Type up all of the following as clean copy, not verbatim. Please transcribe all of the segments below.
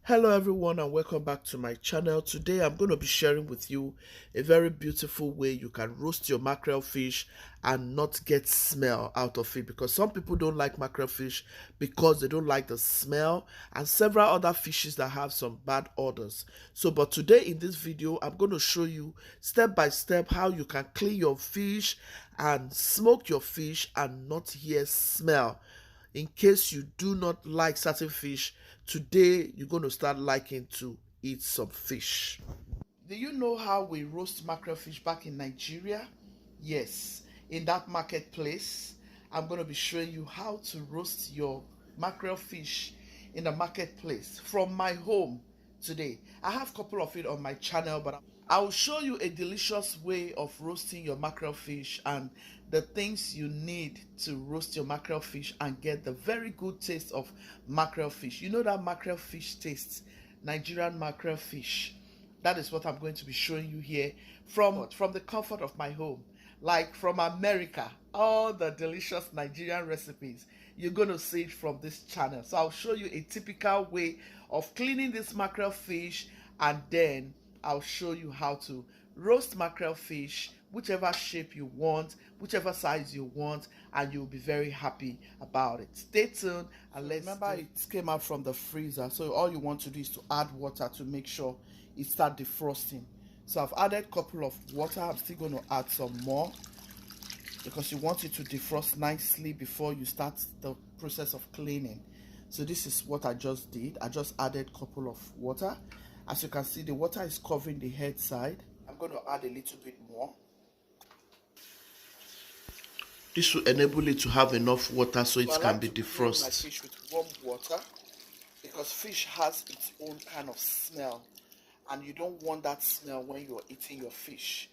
Hello everyone and welcome back to my channel. Today I'm going to be sharing with you a very beautiful way you can roast your mackerel fish and not get smell out of it, because some people don't like mackerel fish because they don't like the smell, and several other fishes that have some bad odors. But today in this video I'm going to show you step by step how you can clean your fish and smoke your fish and not hear smell. In case you do not like certain fish, today you're going to start liking to eat some fish. Do you know how we roast mackerel fish back in Nigeria? Yes, in that marketplace, I'm going to be showing you how to roast your mackerel fish in the marketplace from my home today. I have a couple of it on my channel, but I'll show you a delicious way of roasting your mackerel fish and the things you need to roast your mackerel fish and get the very good taste of mackerel fish. You know that mackerel fish taste, Nigerian mackerel fish. That is what I'm going to be showing you here from the comfort of my home. Like from America, all the delicious Nigerian recipes, you're going to see it from this channel. So I'll show you a typical way of cleaning this mackerel fish, and then I'll show you how to roast mackerel fish, whichever shape you want, whichever size you want, and you'll be very happy about it. Stay tuned and let's remember it came out from the freezer, so all you want to do is to add water to make sure it start defrosting. So I've added a couple of water. I'm still going to add some more because you want it to defrost nicely before you start the process of cleaning. So this is what I just did. I just added a couple of water. As you can see, the water is covering the head side. I'm going to add a little bit more. This will enable it to have enough water so it can be defrosted. I like to clean my fish with warm water because fish has its own kind of smell, and you don't want that smell when you're eating your fish.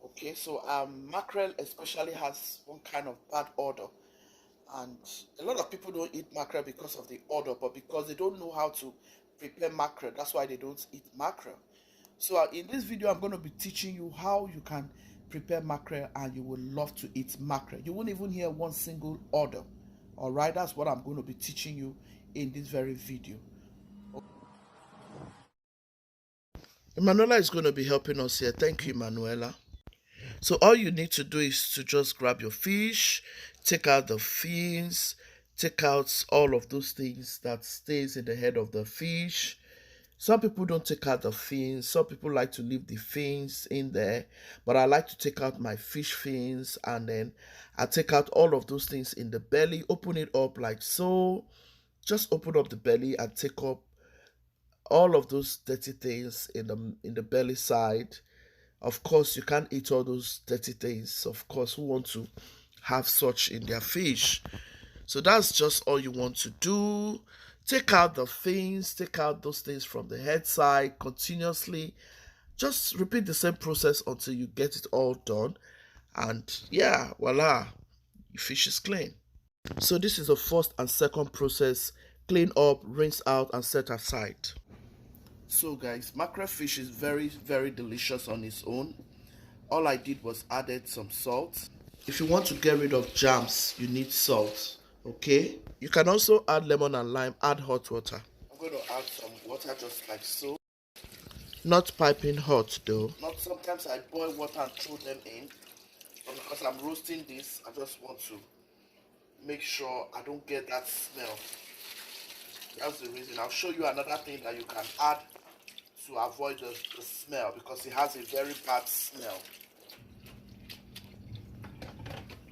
Okay, so mackerel especially has one kind of bad odor, and a lot of people don't eat mackerel because of the odor, but because they don't know how to prepare mackerel. That's why they don't eat mackerel. So in this video I'm going to be teaching you how you can prepare mackerel, and you will love to eat mackerel. You won't even hear one single odor. All right, that's what I'm going to be teaching you in this very video. Emanuela is going to be helping us here. Thank you, Emanuela. So all you need to do is to just grab your fish, take out the fins, take out all of those things that stays in the head of the fish. Some people don't take out the fins. Some people like to leave the fins in there, but I like to take out my fish fins, and then I take out all of those things in the belly, open it up like so. Just open up the belly and take up all of those dirty things in the belly side. Of course, you can't eat all those dirty things. Of course, who want to have such in their fish? So that's just all you want to do. Take out the fins, take out those things from the head side continuously. Just repeat the same process until you get it all done. And yeah, voila, your fish is clean. So this is the first and second process. Clean up, rinse out, and set aside. So guys, mackerel fish is very, very delicious on its own. All I did was added some salt. If you want to get rid of germs, you need salt, okay? You can also add lemon and lime, add hot water. I'm going to add some water just like so. Not piping hot though. Not sometimes I boil water and throw them in, but because I'm roasting this, I just want to make sure I don't get that smell. That's the reason. I'll show you another thing that you can add to avoid the smell, because it has a very bad smell.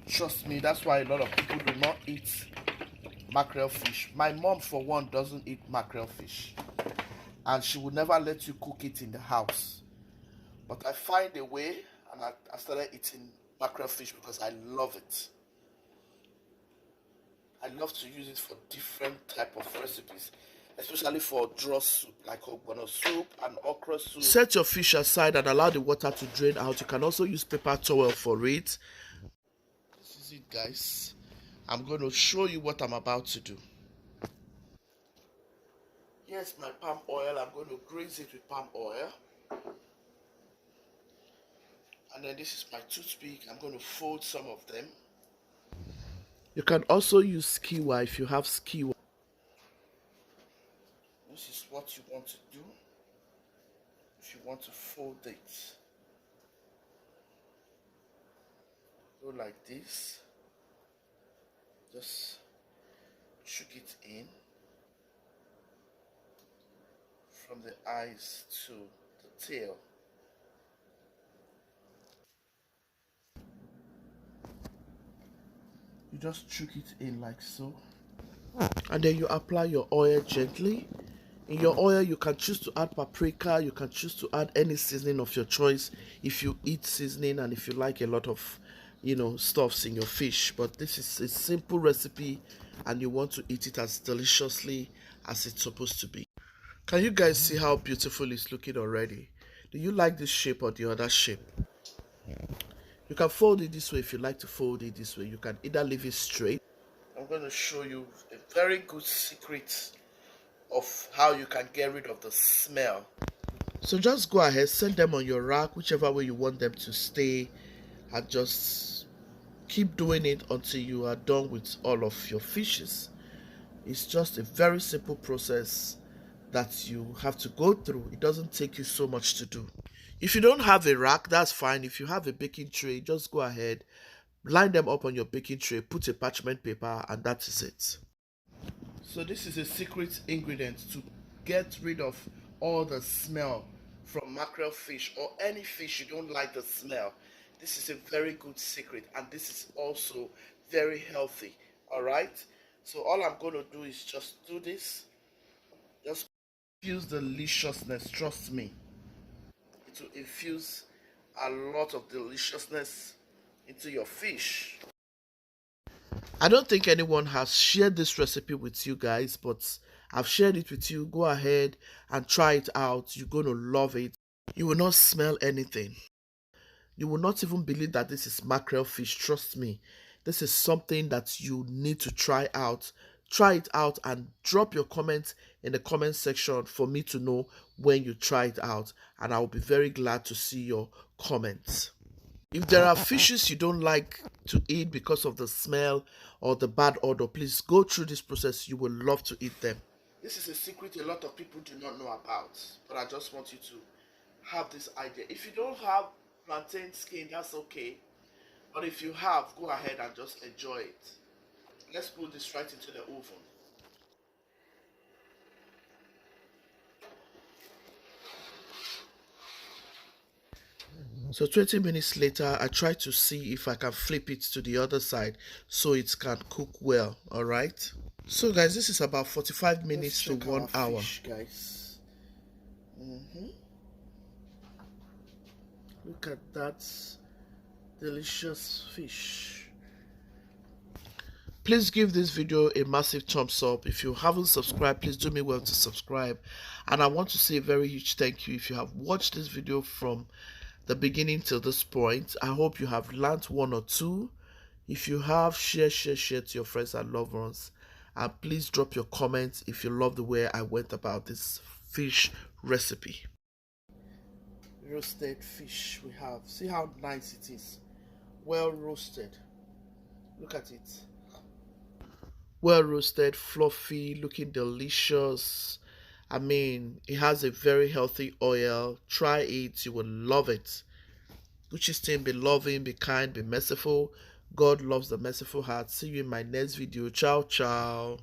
Trust me, that's why a lot of people do not eat mackerel fish. My mom, for one, doesn't eat mackerel fish, and she would never let you cook it in the house. But I find a way, and I started eating mackerel fish because I love it. I love to use it for different type of recipes, especially for draw soup, like ogbono soup and okra soup. Set your fish aside and allow the water to drain out. You can also use paper towel for it. This is it, guys. I'm going to show you what I'm about to do. Here's my palm oil. I'm going to grease it with palm oil. And then this is my toothpick. I'm going to fold some of them. You can also use skewer if you have skewer. This is what you want to do. If you want to fold it, go like this. Just chuck it in from the eyes to the tail. You just chuck it in like so, and then you apply your oil gently. In your oil, you can choose to add paprika, you can choose to add any seasoning of your choice if you eat seasoning and if you like a lot of, stuffs in your fish. But this is a simple recipe and you want to eat it as deliciously as it's supposed to be. Can you guys see how beautiful it's looking already? Do you like this shape or the other shape? You can fold it this way if you like to fold it this way. You can either leave it straight. I'm going to show you a very good secret of how you can get rid of the smell. So just go ahead, set them on your rack, whichever way you want them to stay, and just keep doing it until you are done with all of your fishes. It's just a very simple process that you have to go through. It doesn't take you so much to do. If you don't have a rack, that's fine. If you have a baking tray, just go ahead, line them up on your baking tray, put a parchment paper, and that is it. So this is a secret ingredient to get rid of all the smell from mackerel fish or any fish you don't like the smell. This is a very good secret, and this is also very healthy. All right, so all I'm going to do is just do this. Just infuse deliciousness, trust me. It will infuse a lot of deliciousness into your fish. I don't think anyone has shared this recipe with you guys, but I've shared it with you. Go ahead and try it out. You're going to love it. You will not smell anything. You will not even believe that this is mackerel fish. Trust me. This is something that you need to try out. Try it out and drop your comments in the comment section for me to know when you try it out. And I will be very glad to see your comments. If there are fishes you don't like to eat because of the smell or the bad odor, please go through this process. You will love to eat them. This is a secret a lot of people do not know about, but I just want you to have this idea. If you don't have plantain skin, that's okay. But if you have, go ahead and just enjoy it. Let's put this right into the oven. So 20 minutes later, I try to see if I can flip it to the other side so it can cook well. All right. So guys, this is about 45 minutes to 1 hour. Fish, guys. Look at that delicious fish. Please give this video a massive thumbs up. If you haven't subscribed, please do me well to subscribe. And I want to say a very huge thank you if you have watched this video from the beginning till this point. I hope you have learned one or two. If you have, share to your friends and loved ones. And please drop your comments if you love the way I went about this fish recipe. Roasted fish we have. See how nice it is. Well roasted. Look at it. Well roasted, fluffy, looking delicious. I mean, it has a very healthy oil. Try it, you will love it. Gucci's team, be loving, be kind, be merciful. God loves the merciful heart. See you in my next video. Ciao, ciao.